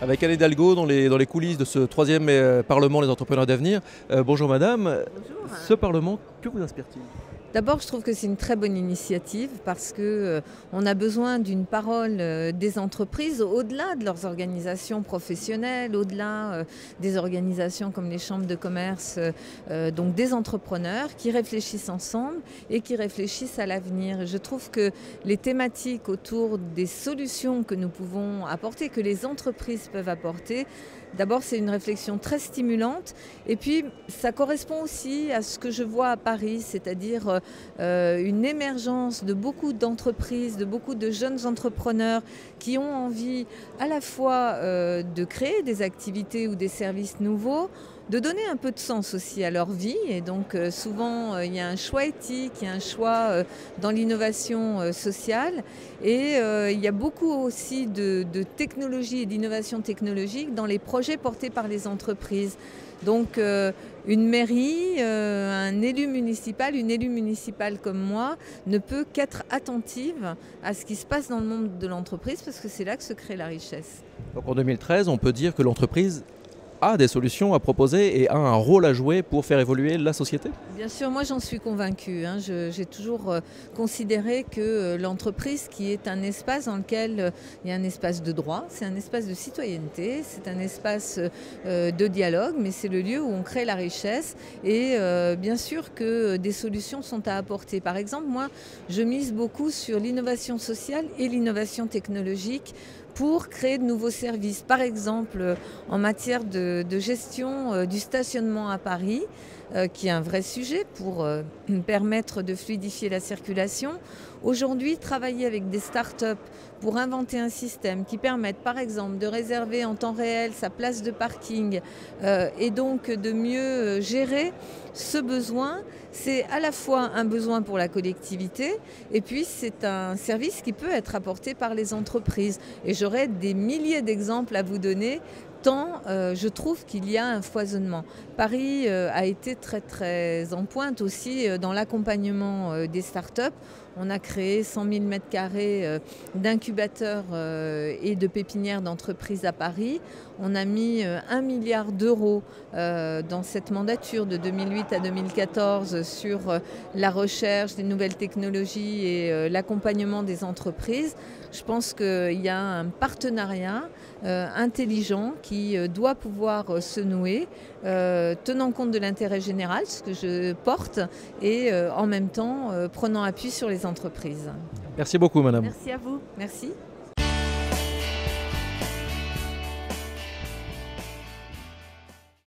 avec Anne Hidalgo dans les coulisses de ce troisième Parlement des entrepreneurs d'avenir. Bonjour madame. Bonjour. Ce Parlement, que vous inspire-t-il? D'abord, je trouve que c'est une très bonne initiative parce que on a besoin d'une parole des entreprises au-delà de leurs organisations professionnelles, au-delà des organisations comme les chambres de commerce, donc des entrepreneurs qui réfléchissent ensemble et qui réfléchissent à l'avenir. Je trouve que les thématiques autour des solutions que nous pouvons apporter, que les entreprises peuvent apporter, d'abord, c'est une réflexion très stimulante et puis ça correspond aussi à ce que je vois à Paris, c'est-à-dire une émergence de beaucoup d'entreprises, de beaucoup de jeunes entrepreneurs qui ont envie à la fois de créer des activités ou des services nouveaux, de donner un peu de sens aussi à leur vie. Et donc souvent, il y a un choix éthique, il y a un choix dans l'innovation sociale. Et il y a beaucoup aussi de technologie et d'innovation technologique dans les projets portés par les entreprises. Donc une mairie, un élu municipal, une élue municipale comme moi ne peut qu'être attentive à ce qui se passe dans le monde de l'entreprise parce que c'est là que se crée la richesse. Donc en 2013, on peut dire que l'entreprise a des solutions à proposer et a un rôle à jouer pour faire évoluer la société? Bien sûr, moi j'en suis convaincue. J'ai toujours considéré que l'entreprise, qui est un espace dans lequel il y a un espace de droit, c'est un espace de citoyenneté, c'est un espace de dialogue, mais c'est le lieu où on crée la richesse. Et bien sûr que des solutions sont à apporter. Par exemple, moi je mise beaucoup sur l'innovation sociale et l'innovation technologique pour créer de nouveaux services. Par exemple, en matière de gestion du stationnement à Paris, qui est un vrai sujet pour permettre de fluidifier la circulation. Aujourd'hui, travailler avec des startups pour inventer un système qui permette par exemple de réserver en temps réel sa place de parking et donc de mieux gérer ce besoin, c'est à la fois un besoin pour la collectivité et puis c'est un service qui peut être apporté par les entreprises. Et j'aurais des milliers d'exemples à vous donner tant je trouve qu'il y a un foisonnement. Paris a été très très en pointe aussi dans l'accompagnement des startups. On a créé 100 000 mètres carrés d'incubateurs et de pépinières d'entreprises à Paris. On a mis 1 milliard d'euros dans cette mandature de 2008 à 2014 sur la recherche des nouvelles technologies et l'accompagnement des entreprises. Je pense qu'il y a un partenariat intelligent qui doit pouvoir se nouer, tenant compte de l'intérêt général, ce que je porte, et en même temps prenant appui sur les entreprises. Merci beaucoup madame. Merci à vous. Merci.